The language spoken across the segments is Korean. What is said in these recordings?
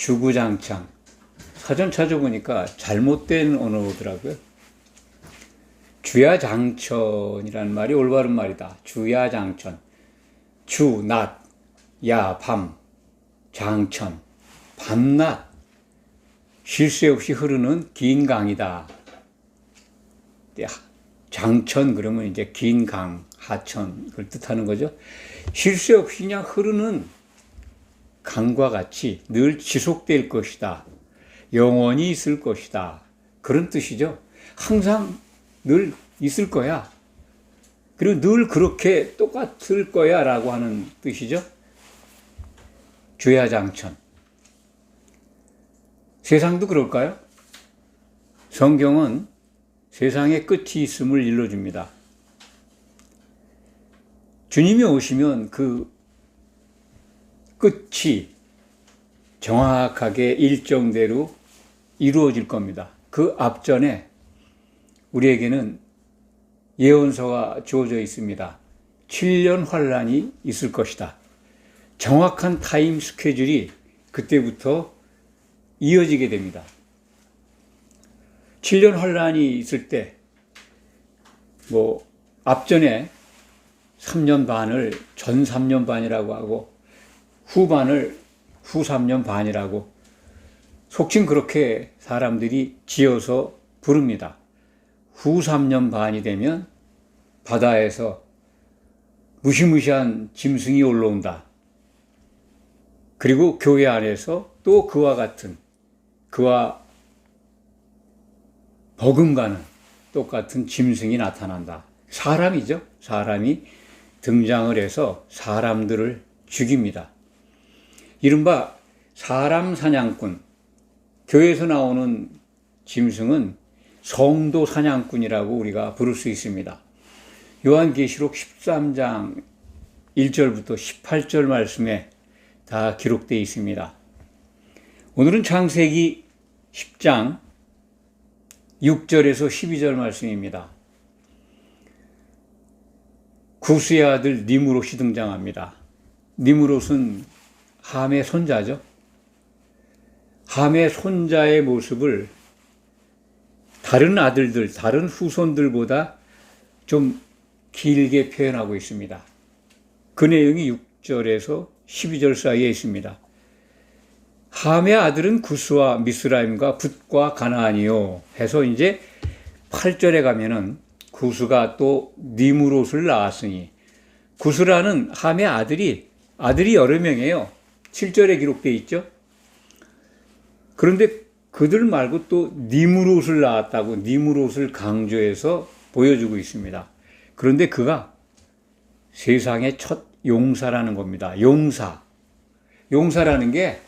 주구장창. 사전 찾아보니까 잘못된 언어더라고요. 주야장천이라는 말이 올바른 말이다. 주야장천. 주, 낮, 야, 밤, 장천, 밤낮. 쉴 새 없이 흐르는 긴 강이다. 장천 그러면 이제 긴 강, 하천 그걸 뜻하는 거죠. 쉴 새 없이 그냥 흐르는 강과 같이 늘 지속될 것이다. 영원히 있을 것이다. 그런 뜻이죠. 항상 늘 있을 거야. 그리고 늘 그렇게 똑같을 거야 라고 하는 뜻이죠. 주야장천. 세상도 그럴까요? 성경은 세상에 끝이 있음을 일러줍니다. 주님이 오시면 그 끝이 정확하게 일정대로 이루어질 겁니다. 그 앞전에 우리에게는 예언서가 주어져 있습니다. 7년 환란이 있을 것이다. 정확한 타임 스케줄이 그때부터 이어지게 됩니다. 7년 환란이 있을 때, 앞전에 3년 반을 전 3년 반이라고 하고, 후반을 후 3년 반이라고, 속칭 그렇게 사람들이 지어서 부릅니다. 후 3년 반이 되면 바다에서 무시무시한 짐승이 올라온다. 그리고 교회 안에서 또 그와 같은, 그와 버금가는 똑같은 짐승이 나타난다. 사람이죠. 사람이 등장을 해서 사람들을 죽입니다. 이른바 사람 사냥꾼, 교회에서 나오는 짐승은 성도 사냥꾼이라고 우리가 부를 수 있습니다. 요한계시록 13장 1절부터 18절 말씀에 다 기록되어 있습니다. 오늘은 창세기 10장 6절에서 12절 말씀입니다. 구스의 아들 니므롯이 등장합니다. 니므롯은 함의 손자죠. 함의 손자의 모습을 다른 아들들, 다른 후손들보다 좀 길게 표현하고 있습니다. 그 내용이 6절에서 12절 사이에 있습니다. 함의 아들은 구스와 미스라임과 붓과 가나안이요 해서 이제 8절에 가면은 구스가 또 니므롯을 낳았으니, 구스라는 함의 아들이 여러 명이에요. 7절에 기록되어 있죠. 그런데 그들 말고 또 니므롯을 낳았다고 니므롯을 강조해서 보여주고 있습니다. 그런데 그가 세상의 첫 용사라는 겁니다. 용사라는 게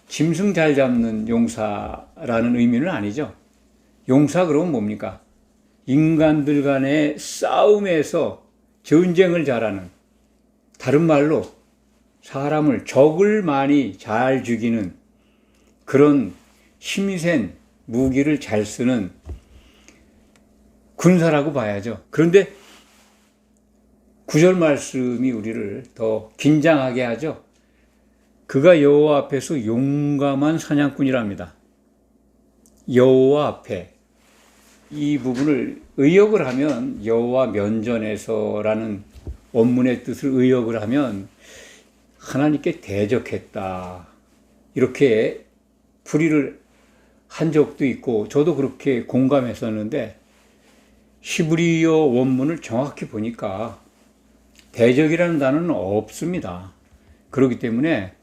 짐승 잘 잡는 용사라는 의미는 아니죠. 용사 그러면 뭡니까? 인간들 간의 싸움에서 전쟁을 잘하는, 다른 말로 사람을, 적을 많이 잘 죽이는 그런 힘센 무기를 잘 쓰는 군사라고 봐야죠. 그런데 9절 말씀이 우리를 더 긴장하게 하죠. 그가 여호와 앞에서 용감한 사냥꾼이랍니다. 여호와 앞에, 이 부분을 의역을 하면 여호와 면전에서라는 원문의 뜻을 의역을 하면 하나님께 대적했다, 이렇게 풀이를 한 적도 있고 저도 그렇게 공감했었는데, 히브리어 원문을 정확히 보니까 대적이라는 단어는 없습니다. 그렇기 때문에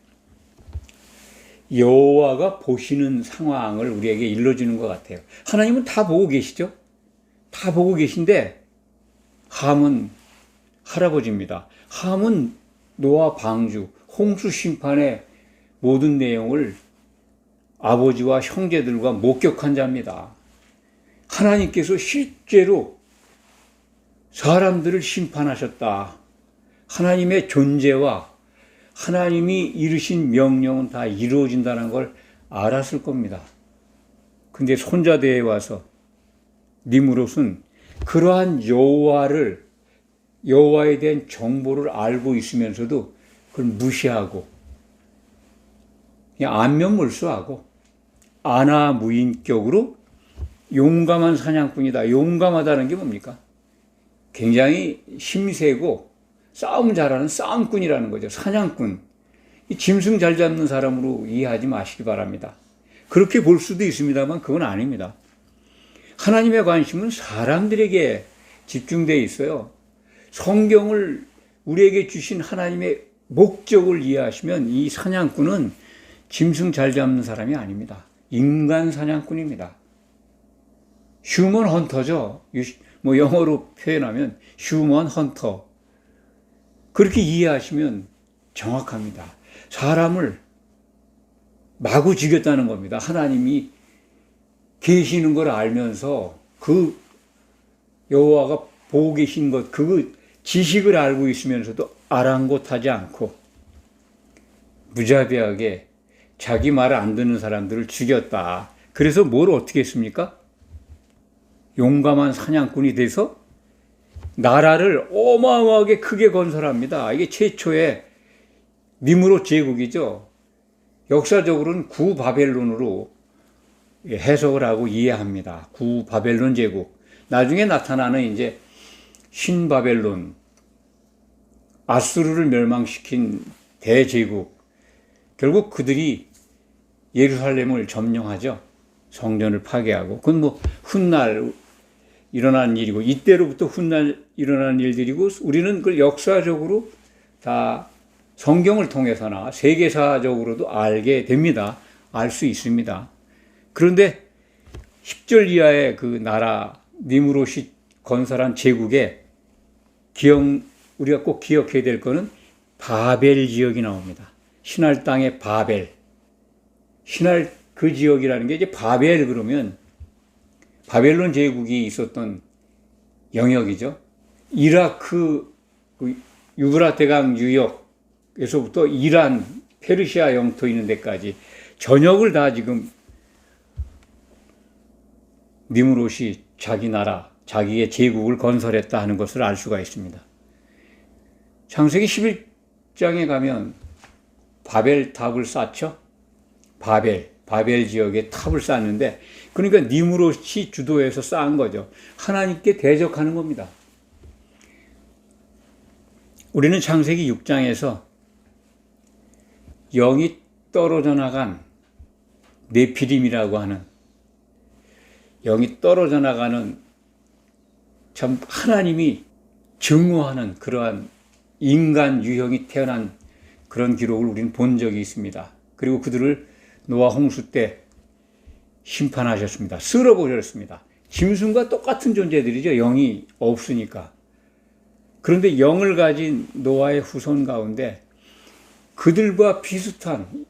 여호와가 보시는 상황을 우리에게 일러주는 것 같아요. 하나님은 다 보고 계시죠? 다 보고 계신데 함은 할아버지입니다. 함은 노아 방주, 홍수 심판의 모든 내용을 아버지와 형제들과 목격한 자입니다. 하나님께서 실제로 사람들을 심판하셨다. 하나님의 존재와 하나님이 이루신 명령은 다 이루어진다는 걸 알았을 겁니다. 근데 손자대에 와서 니므롯은 그러한 여호와에 대한 정보를 알고 있으면서도 그걸 무시하고 안면몰수하고 안하무인격으로 용감한 사냥꾼이다. 용감하다는 게 뭡니까? 굉장히 힘세고 싸움 잘하는 싸움꾼이라는 거죠. 사냥꾼. 짐승 잘 잡는 사람으로 이해하지 마시기 바랍니다. 그렇게 볼 수도 있습니다만 그건 아닙니다. 하나님의 관심은 사람들에게 집중되어 있어요. 성경을 우리에게 주신 하나님의 목적을 이해하시면 이 사냥꾼은 짐승 잘 잡는 사람이 아닙니다. 인간 사냥꾼입니다. 휴먼 헌터죠. 영어로 표현하면 휴먼 헌터. 그렇게 이해하시면 정확합니다. 사람을 마구 죽였다는 겁니다. 하나님이 계시는 걸 알면서 그 여호와가 보고 계신 것, 그 지식을 알고 있으면서도 아랑곳하지 않고 무자비하게 자기 말을 안 듣는 사람들을 죽였다. 그래서 뭘 어떻게 했습니까? 용감한 사냥꾼이 돼서 나라를 어마어마하게 크게 건설합니다. 이게 최초의 니므롯 제국이죠. 역사적으로는 구바벨론으로 해석을 하고 이해합니다. 구바벨론 제국. 나중에 나타나는 이제 신바벨론, 아수르를 멸망시킨 대제국. 결국 그들이 예루살렘을 점령하죠. 성전을 파괴하고. 그건 뭐 훗날 일어난 일이고, 이때로부터 훗날 일어난 일들이고, 우리는 그걸 역사적으로 다 성경을 통해서나 세계사적으로도 알게 됩니다. 알 수 있습니다. 그런데 10절 이하의 그 나라 니므롯이 건설한 제국에 우리가 꼭 기억해야 될 거는 바벨 지역이 나옵니다. 신할 땅의 바벨. 신할 그 지역이라는 게 이제 바벨 그러면 바벨론 제국이 있었던 영역이죠. 이라크 유브라테 강 유역에서부터 이란, 페르시아 영토 있는 데까지 전역을 다 지금 니므롯이 자기 나라, 자기의 제국을 건설했다 하는 것을 알 수가 있습니다. 창세기 11장에 가면 바벨탑을 쌓죠. 바벨 지역에 탑을 쌓는데, 그러니까 니므롯이 주도해서 쌓은 거죠. 하나님께 대적하는 겁니다. 우리는 창세기 6장에서 영이 떨어져 나간 네피림이라고 하는, 영이 떨어져 나가는 참 하나님이 증오하는 그러한 인간 유형이 태어난 그런 기록을 우리는 본 적이 있습니다. 그리고 그들을 노아 홍수 때 심판하셨습니다. 쓸어버렸습니다. 짐승과 똑같은 존재들이죠. 영이 없으니까. 그런데 영을 가진 노아의 후손 가운데 그들과 비슷한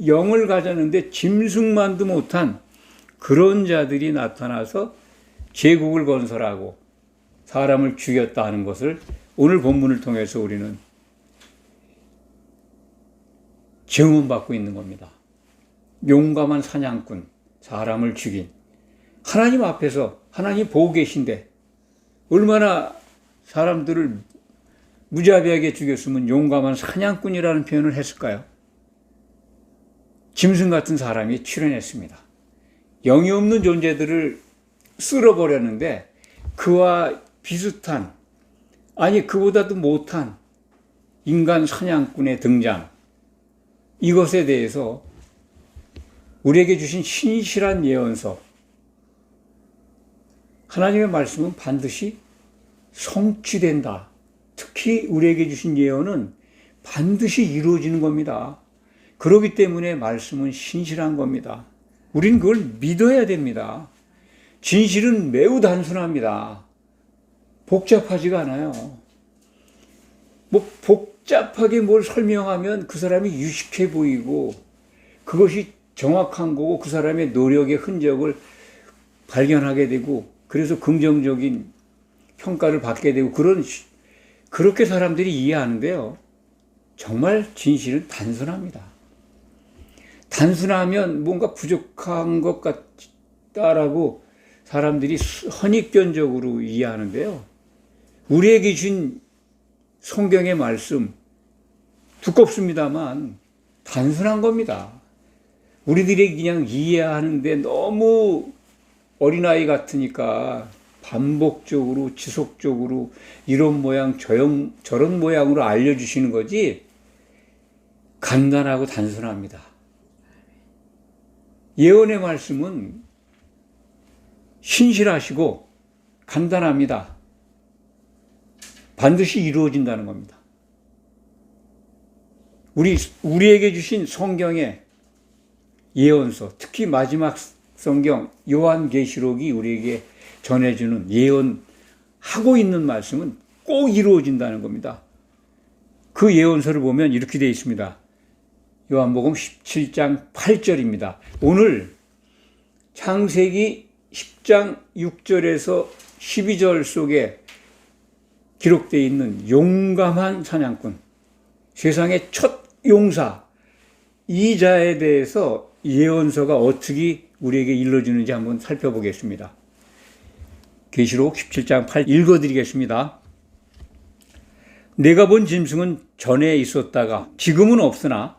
영을 가졌는데 짐승만도 못한 그런 자들이 나타나서 제국을 건설하고 사람을 죽였다 하는 것을 오늘 본문을 통해서 우리는 증언받고 있는 겁니다. 용감한 사냥꾼, 사람을 죽인 하나님 앞에서 하나님 보고 계신데 얼마나 사람들을 무자비하게 죽였으면 용감한 사냥꾼이라는 표현을 했을까요? 짐승 같은 사람이 출현했습니다. 영이 없는 존재들을 쓸어버렸는데 그와 비슷한, 아니 그보다도 못한 인간 사냥꾼의 등장, 이것에 대해서 우리에게 주신 신실한 예언서, 하나님의 말씀은 반드시 성취된다. 특히 우리에게 주신 예언은 반드시 이루어지는 겁니다. 그렇기 때문에 말씀은 신실한 겁니다. 우린 그걸 믿어야 됩니다. 진실은 매우 단순합니다. 복잡하지가 않아요. 복잡하게 뭘 설명하면 그 사람이 유식해 보이고 그것이 정확한 거고 그 사람의 노력의 흔적을 발견하게 되고 그래서 긍정적인 평가를 받게 되고 그렇게 사람들이 이해하는데요. 정말 진실은 단순합니다. 단순하면 뭔가 부족한 것 같다라고 사람들이 선입견적으로 이해하는데요. 우리에게 준 성경의 말씀 두껍습니다만 단순한 겁니다. 우리들이 그냥 이해하는데 너무 어린아이 같으니까 반복적으로 지속적으로 이런 모양 저런 모양으로 알려주시는 거지 간단하고 단순합니다. 예언의 말씀은 신실하시고 간단합니다. 반드시 이루어진다는 겁니다. 우리에게 주신 성경의 예언서, 특히 마지막 성경 요한계시록이 우리에게 전해주는 예언하고 있는 말씀은 꼭 이루어진다는 겁니다. 그 예언서를 보면 이렇게 되어 있습니다. 요한복음 17장 8절입니다. 오늘 창세기 10장 6절에서 12절 속에 기록되어 있는 용감한 사냥꾼, 세상의 첫 용사, 이 자에 대해서 예언서가 어떻게 우리에게 일러주는지 한번 살펴보겠습니다. 계시록 17장 8 읽어드리겠습니다. 내가 본 짐승은 전에 있었다가 지금은 없으나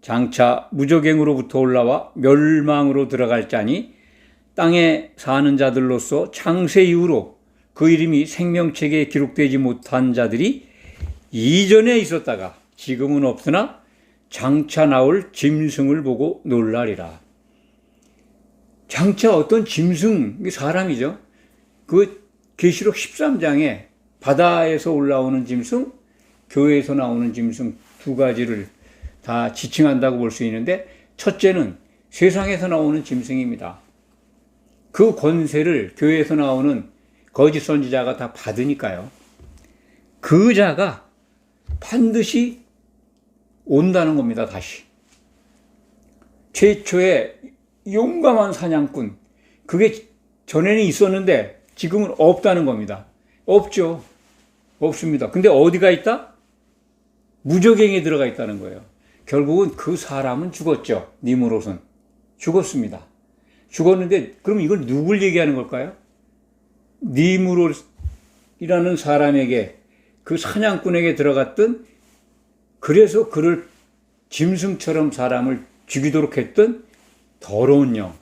장차 무저갱으로부터 올라와 멸망으로 들어갈 자니 땅에 사는 자들로서 창세 이후로 그 이름이 생명책에 기록되지 못한 자들이 이전에 있었다가 지금은 없으나 장차 나올 짐승을 보고 놀라리라. 장차 어떤 짐승, 사람이죠. 그 계시록 13장에 바다에서 올라오는 짐승, 교회에서 나오는 짐승 두 가지를 다 지칭한다고 볼 수 있는데, 첫째는 세상에서 나오는 짐승입니다. 그 권세를 교회에서 나오는 거짓 선지자가 다 받으니까요. 그 자가 반드시 온다는 겁니다, 다시. 최초의 용감한 사냥꾼, 그게 전에는 있었는데 지금은 없다는 겁니다. 없죠. 없습니다. 근데 어디가 있다? 무저갱에 들어가 있다는 거예요. 결국은 그 사람은 죽었죠. 니무롯은 죽었습니다. 죽었는데 그럼 이걸 누굴 얘기하는 걸까요? 니무롯이라는 사람에게, 그 사냥꾼에게 들어갔던, 그래서 그를 짐승처럼 사람을 죽이도록 했던 더러운 영,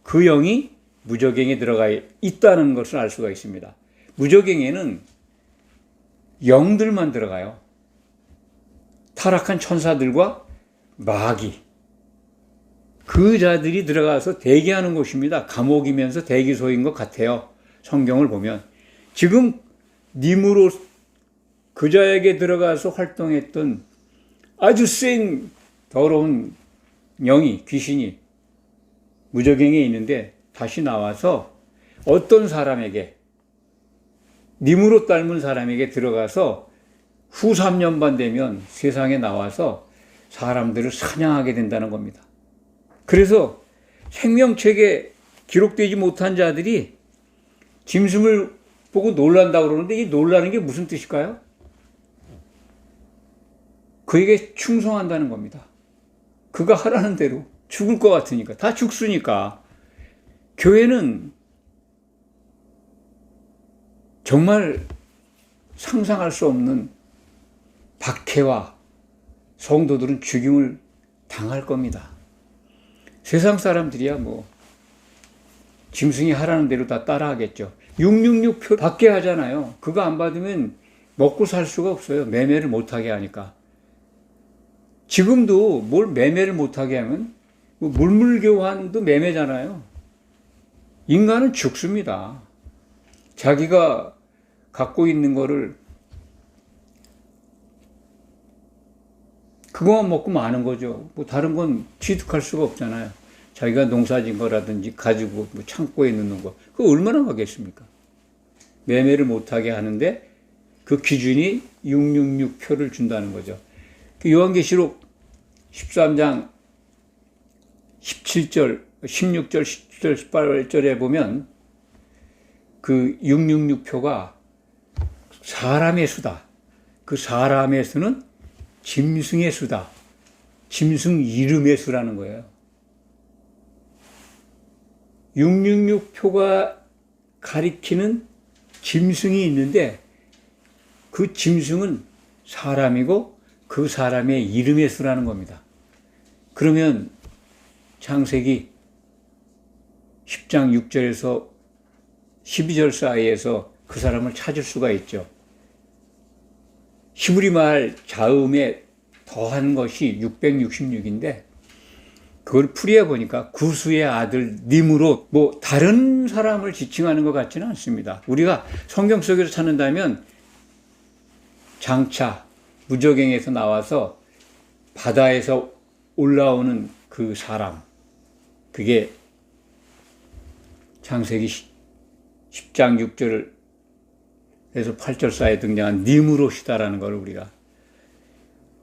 그 영이 무저갱에 들어가 있다는 것을 알 수가 있습니다. 무저갱에는 영들만 들어가요. 타락한 천사들과 마귀, 그 자들이 들어가서 대기하는 곳입니다. 감옥이면서 대기소인 것 같아요. 성경을 보면. 지금 니무롯, 그 자에게 들어가서 활동했던 아주 센 더러운 영이, 귀신이 무저갱에 있는데 다시 나와서 어떤 사람에게, 니무롯 닮은 사람에게 들어가서 후 3년반 되면 세상에 나와서 사람들을 사냥하게 된다는 겁니다. 그래서 생명책에 기록되지 못한 자들이 짐승을 보고 놀란다고 그러는데, 이 놀라는 게 무슨 뜻일까요? 그에게 충성한다는 겁니다. 그가 하라는 대로, 죽을 것 같으니까, 다 죽으니까. 교회는 정말 상상할 수 없는 박해와 성도들은 죽임을 당할 겁니다. 세상 사람들이야 뭐 짐승이 하라는 대로 다 따라하겠죠. 666표 받게 하잖아요. 그거 안 받으면 먹고 살 수가 없어요. 매매를 못하게 하니까. 지금도 뭘 매매를 못하게 하면 물물교환도 매매잖아요. 인간은 죽습니다. 자기가 갖고 있는 거를 그거만 먹고 마는 거죠. 뭐 다른 건 취득할 수가 없잖아요. 자기가 농사진 거라든지 가지고 뭐 창고에 넣는 거, 그거 얼마나 하겠습니까? 매매를 못하게 하는데 그 기준이 666표를 준다는 거죠. 그 요한계시록 13장 17절, 16절, 17절, 18절에 보면 그 666표가 사람의 수다. 그 사람의 수는 짐승의 수다. 짐승 이름의 수라는 거예요. 666표가 가리키는 짐승이 있는데 그 짐승은 사람이고 그 사람의 이름의 수라는 겁니다. 그러면 창세기 10장 6절에서 12절 사이에서 그 사람을 찾을 수가 있죠. 히브리 말 자음에 더한 것이 666인데 그걸 풀이해 보니까 구스의 아들 니므롯, 뭐 다른 사람을 지칭하는 것 같지는 않습니다. 우리가 성경 속에서 찾는다면 장차 무저갱에서 나와서 바다에서 올라오는 그 사람, 그게 창세기 10장 6절에서 8절 사이에 등장한 니므롯이다라는 걸 우리가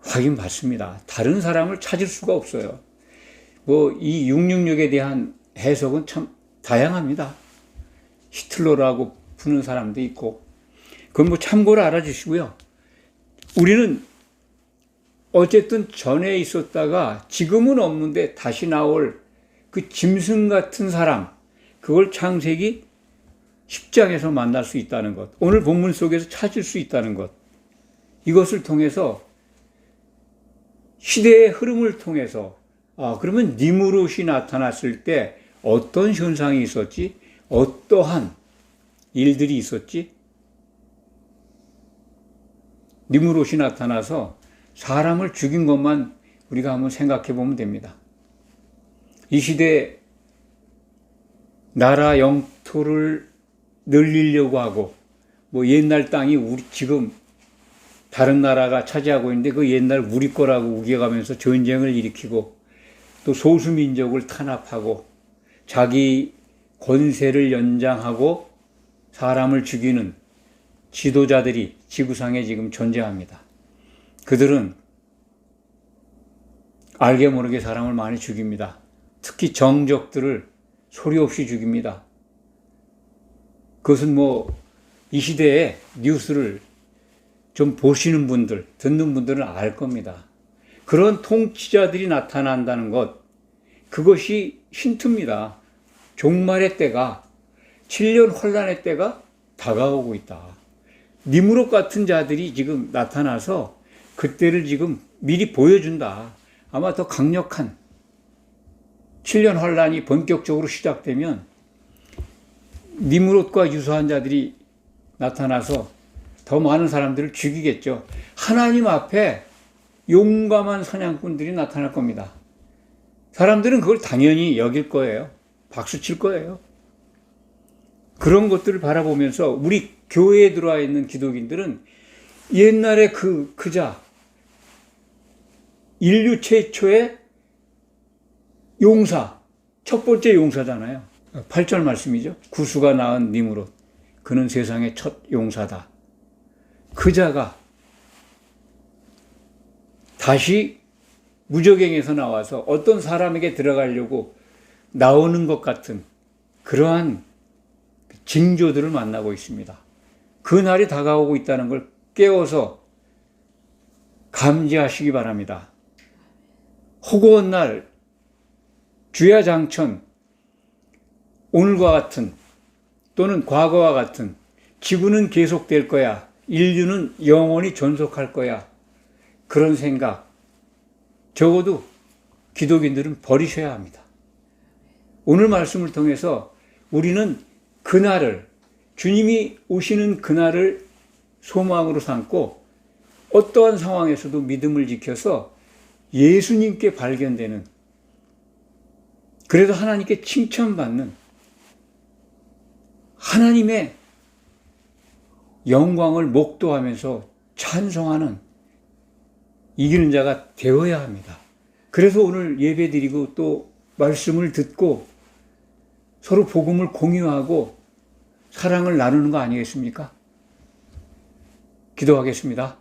확인받습니다. 다른 사람을 찾을 수가 없어요. 뭐 이 666에 대한 해석은 참 다양합니다. 히틀러라고 부르는 사람도 있고, 그건 뭐 참고로 알아주시고요. 우리는 어쨌든 전에 있었다가 지금은 없는데 다시 나올 그 짐승 같은 사람, 그걸 창세기 10장에서 만날 수 있다는 것, 오늘 본문 속에서 찾을 수 있다는 것, 이것을 통해서 시대의 흐름을 통해서 그러면 니므롯이 나타났을 때 어떤 현상이 있었지? 어떠한 일들이 있었지? 니므롯이 나타나서 사람을 죽인 것만 우리가 한번 생각해 보면 됩니다. 이 시대에 나라 영토를 늘리려고 하고, 뭐 옛날 땅이 우리 지금 다른 나라가 차지하고 있는데 그 옛날 우리 거라고 우겨가면서 전쟁을 일으키고, 또 소수민족을 탄압하고 자기 권세를 연장하고 사람을 죽이는 지도자들이 지구상에 지금 존재합니다. 그들은 알게 모르게 사람을 많이 죽입니다. 특히 정적들을 소리 없이 죽입니다. 그것은 뭐 이 시대에 뉴스를 좀 보시는 분들, 듣는 분들은 알 겁니다. 그런 통치자들이 나타난다는 것, 그것이 힌트입니다. 종말의 때가, 7년 혼란의 때가 다가오고 있다. 니므롯 같은 자들이 지금 나타나서 그때를 지금 미리 보여준다. 아마 더 강력한 7년 혼란이 본격적으로 시작되면 니므롯과 유사한 자들이 나타나서 더 많은 사람들을 죽이겠죠. 하나님 앞에 용감한 사냥꾼들이 나타날 겁니다. 사람들은 그걸 당연히 여길 거예요. 박수 칠 거예요. 그런 것들을 바라보면서 우리 교회에 들어와 있는 기독인들은 옛날에 그자, 인류 최초의 용사, 첫 번째 용사잖아요. 8절 말씀이죠. 구스가 낳은 니므롯, 그는 세상의 첫 용사다. 그 자가 다시 무저갱에서 나와서 어떤 사람에게 들어가려고 나오는 것 같은 그러한 징조들을 만나고 있습니다. 그 날이 다가오고 있다는 걸 깨워서 감지하시기 바랍니다. 호고한 날, 주야장천, 오늘과 같은 또는 과거와 같은 지구는 계속될 거야. 인류는 영원히 존속할 거야. 그런 생각, 적어도 기독인들은 버리셔야 합니다. 오늘 말씀을 통해서 우리는 그날을, 주님이 오시는 그날을 소망으로 삼고 어떠한 상황에서도 믿음을 지켜서 예수님께 발견되는, 그래도 하나님께 칭찬받는, 하나님의 영광을 목도하면서 찬송하는 이기는 자가 되어야 합니다. 그래서 오늘 예배 드리고 또 말씀을 듣고 서로 복음을 공유하고 사랑을 나누는 거 아니겠습니까? 기도하겠습니다.